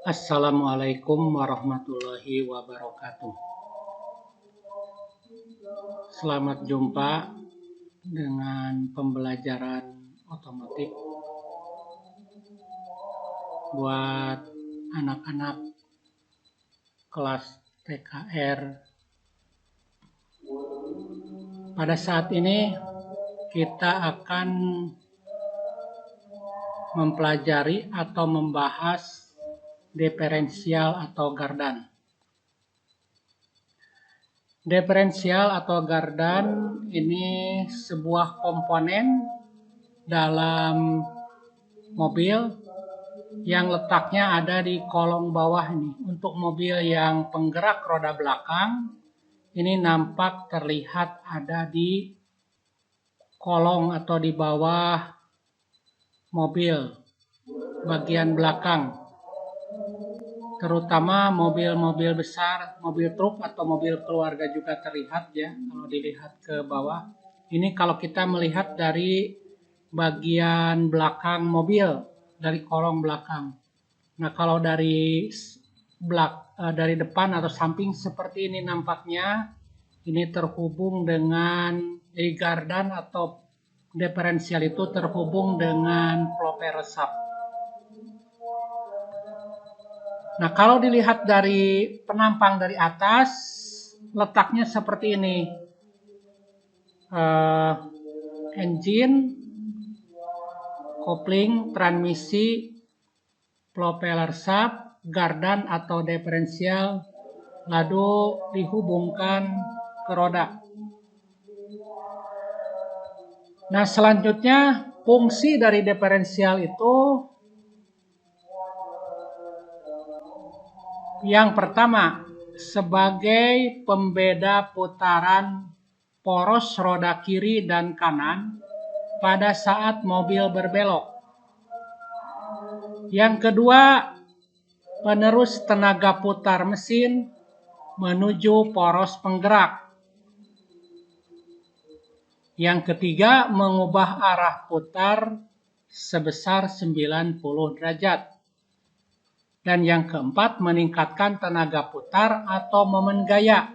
Assalamualaikum warahmatullahi wabarakatuh. Selamat jumpa dengan pembelajaran otomotif buat anak-anak kelas TKR. Pada saat ini kita akan mempelajari atau membahas diferensial atau gardan. Diferensial atau gardan ini sebuah komponen dalam mobil yang letaknya ada di kolong bawah ini. Untuk mobil yang penggerak roda belakang, ini nampak terlihat ada di kolong atau di bawah mobil bagian belakang, terutama mobil-mobil besar, mobil truk atau mobil keluarga juga terlihat ya kalau dilihat ke bawah. Ini kalau kita melihat dari bagian belakang mobil, dari kolong belakang. Nah kalau dari depan atau samping seperti ini nampaknya, ini terhubung dengan gardan atau diferensial itu terhubung dengan pelopor resap. Nah, kalau dilihat dari penampang dari atas, letaknya seperti ini. Engine, kopling, transmisi, pelopor resap, gardan atau diferensial, lalu dihubungkan ke roda. Nah, selanjutnya fungsi dari diferensial itu yang pertama sebagai pembeda putaran poros roda kiri dan kanan pada saat mobil berbelok. Yang kedua, penerus tenaga putar mesin menuju poros penggerak. Yang ketiga, mengubah arah putar sebesar 90 derajat. Dan yang keempat, meningkatkan tenaga putar atau momen gaya.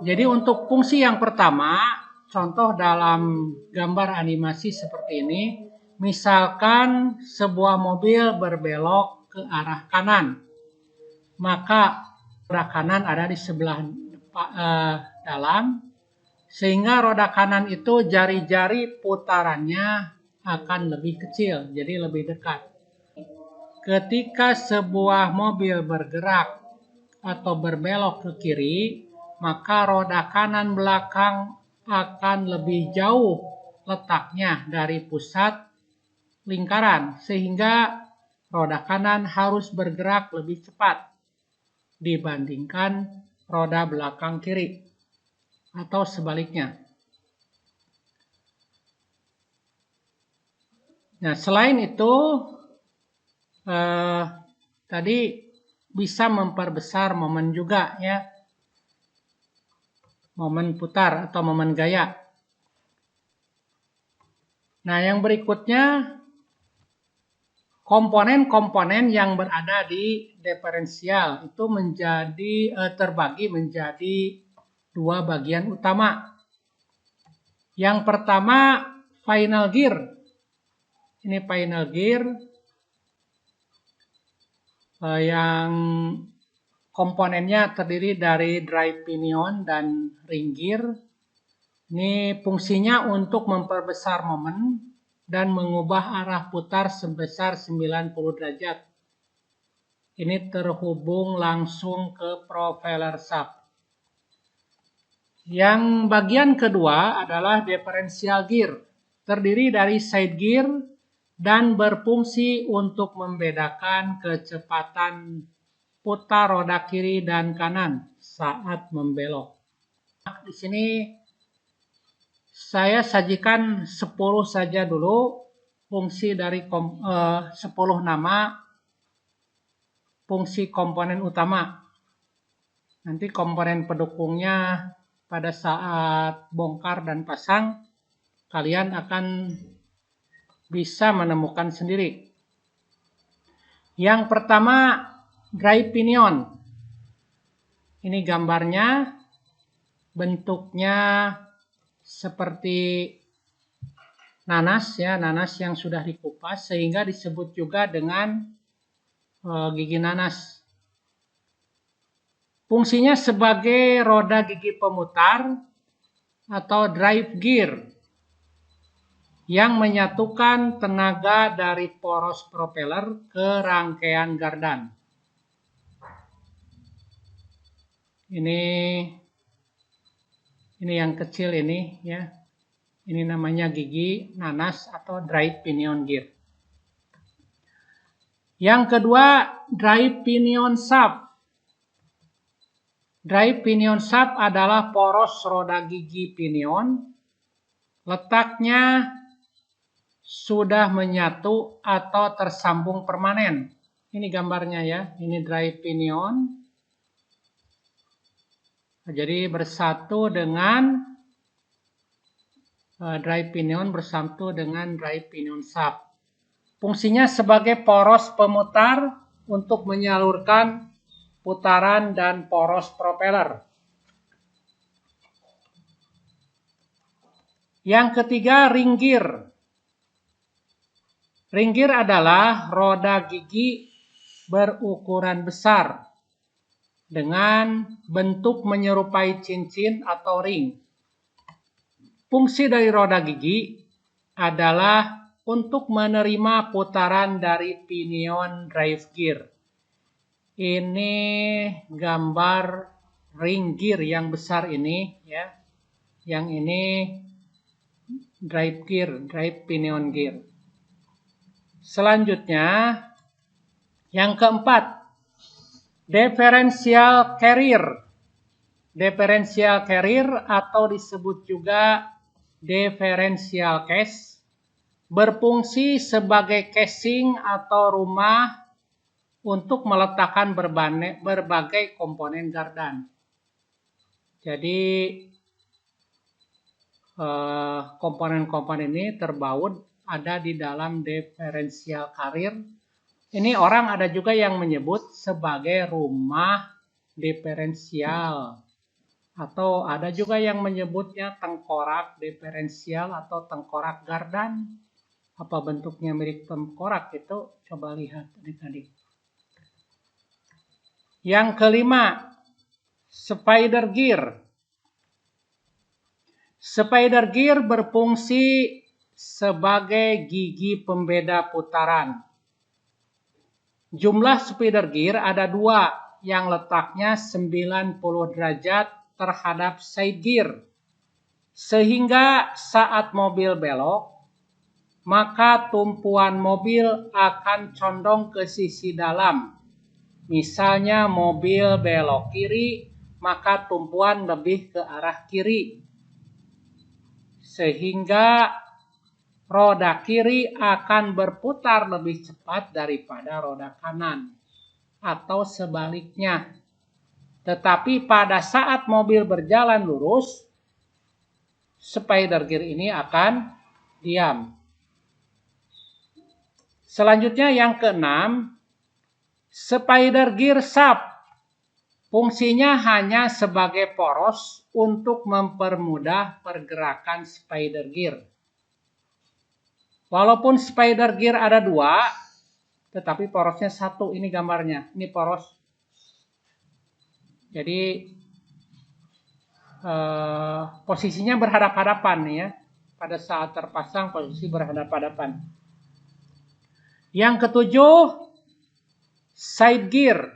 Jadi untuk fungsi yang pertama, contoh dalam gambar animasi seperti ini, misalkan sebuah mobil berbelok ke arah kanan, maka roda kanan ada di sebelah dalam, sehingga roda kanan itu jari-jari putarannya akan lebih kecil, jadi lebih dekat. Ketika sebuah mobil bergerak atau berbelok ke kiri, maka roda kanan belakang akan lebih jauh letaknya dari pusat lingkaran, sehingga roda kanan harus bergerak lebih cepat dibandingkan roda belakang kiri, atau sebaliknya. Nah, selain itu, tadi bisa memperbesar momen juga ya, momen putar atau momen gaya. Nah, yang berikutnya, komponen-komponen yang berada di diferensial itu terbagi menjadi dua bagian utama. Yang pertama, final gear. Ini final gear yang komponennya terdiri dari drive pinion dan ring gear. Ini fungsinya untuk memperbesar momen dan mengubah arah putar sebesar 90 derajat. Ini terhubung langsung ke propeller shaft. Yang bagian kedua adalah differential gear, terdiri dari side gear dan berfungsi untuk membedakan kecepatan putar roda kiri dan kanan saat membelok. Di sini saya sajikan 10 saja dulu fungsi dari 10 nama fungsi komponen utama. Nanti komponen pendukungnya pada saat bongkar dan pasang kalian akan bisa menemukan sendiri. Yang pertama, drive pinion. Ini gambarnya, bentuknya seperti nanas ya, nanas yang sudah dikupas sehingga disebut juga dengan gigi nanas. Fungsinya sebagai roda gigi pemutar atau drive gear yang menyatukan tenaga dari poros propeller ke rangkaian gardan. Ini yang kecil ini ya. Ini namanya gigi nanas atau drive pinion gear. Yang kedua, drive pinion shaft. Drive pinion shaft adalah poros roda gigi pinion. Letaknya sudah menyatu atau tersambung permanen. Ini gambarnya ya. Ini drive pinion. Jadi bersatu dengan drive pinion bersatu dengan drive pinion shaft. Fungsinya sebagai poros pemutar untuk menyalurkan putaran dan poros propeller. Yang ketiga, ring gear. Ring gear adalah roda gigi berukuran besar dengan bentuk menyerupai cincin atau ring. Fungsi dari roda gigi adalah untuk menerima putaran dari pinion drive gear. Ini gambar ring gear yang besar ini ya. Yang ini drive gear, drive pinion gear. Selanjutnya, yang keempat, differential carrier. Differential carrier atau disebut juga differential case berfungsi sebagai casing atau rumah untuk meletakkan berbagai komponen gardan. Jadi komponen-komponen ini terbaut ada di dalam differential carrier. Ini orang ada juga yang menyebut sebagai rumah diferensial. Atau ada juga yang menyebutnya tengkorak diferensial atau tengkorak gardan. Apa bentuknya mirip tengkorak itu? Coba lihat adik-adik. Yang kelima, spider gear. Spider gear berfungsi sebagai gigi pembeda putaran. Jumlah spider gear ada 2 yang letaknya 90 derajat terhadap side gear. Sehingga saat mobil belok, maka tumpuan mobil akan condong ke sisi dalam. Misalnya mobil belok kiri, maka tumpuan lebih ke arah kiri. Sehingga roda kiri akan berputar lebih cepat daripada roda kanan. Atau sebaliknya. Tetapi pada saat mobil berjalan lurus, spider gear ini akan diam. Selanjutnya yang keenam, spider gear shaft. Fungsinya hanya sebagai poros untuk mempermudah pergerakan spider gear. Walaupun spider gear ada 2, tetapi porosnya 1. Ini gambarnya, ini poros. Jadi posisinya berhadap-hadapan ya. Pada saat terpasang posisi berhadap-hadapan. Yang ketujuh, side gear.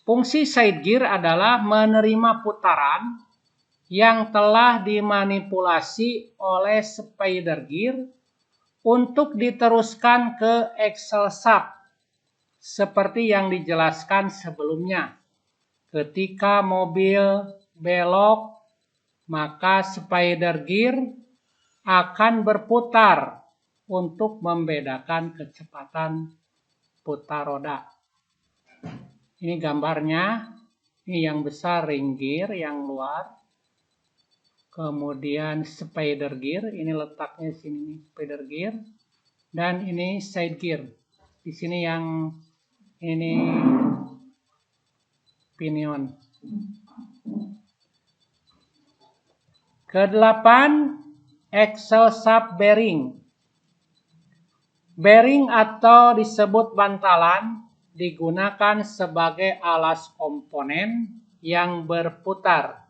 Fungsi side gear adalah menerima putaran yang telah dimanipulasi oleh spider gear untuk diteruskan ke axle shaft seperti yang dijelaskan sebelumnya. Ketika mobil belok, maka spider gear akan berputar untuk membedakan kecepatan putar roda. Ini gambarnya, ini yang besar ring gear, yang luar. kemudian spider gear, ini letaknya sini spider gear, dan ini side gear. Di sini yang ini pinion. Kedelapan, axle shaft bearing. Bearing atau disebut bantalan digunakan sebagai alas komponen yang berputar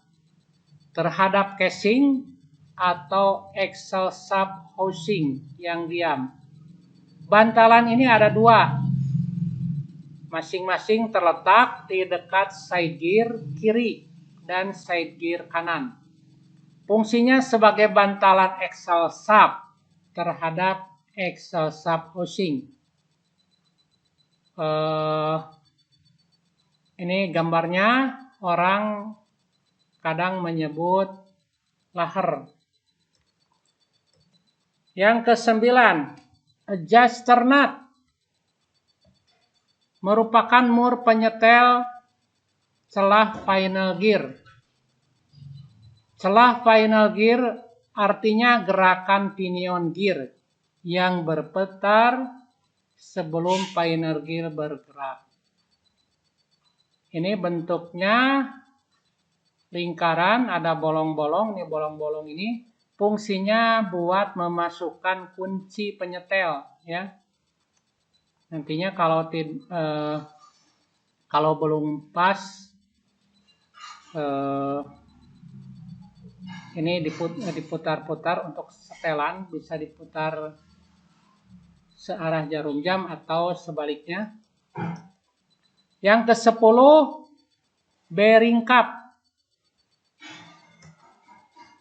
terhadap casing atau axle shaft housing yang diam. Bantalan ini ada dua, masing-masing terletak di dekat side gear kiri dan side gear kanan. Fungsinya sebagai bantalan axle shaft terhadap axle shaft housing. Ini gambarnya, orang kadang menyebut laher. Yang kesembilan, adjuster nut. Merupakan mur penyetel celah final gear. Celah final gear artinya gerakan pinion gear yang berputar sebelum final gear bergerak. Ini bentuknya lingkaran, ada bolong-bolong. Ini bolong-bolong ini fungsinya buat memasukkan kunci penyetel, ya. Nantinya kalau belum pas, ini diputar-putar untuk setelan, bisa diputar searah jarum jam atau sebaliknya. Yang ke-10, bearing cup.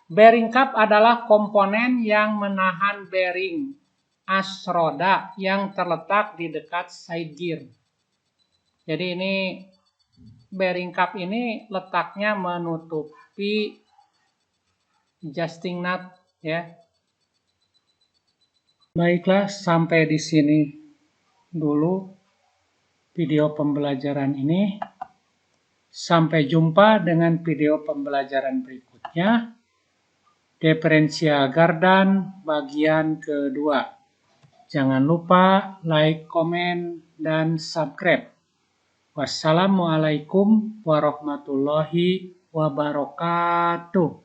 Bearing cup adalah komponen yang menahan bearing as roda yang terletak di dekat side gear. Jadi ini bearing cup ini letaknya menutupi adjusting nut, ya. Baiklah, sampai di sini dulu video pembelajaran ini. Sampai jumpa dengan video pembelajaran berikutnya. Diferensial gardan bagian kedua. Jangan lupa like, komen, dan subscribe. Wassalamualaikum warahmatullahi wabarakatuh.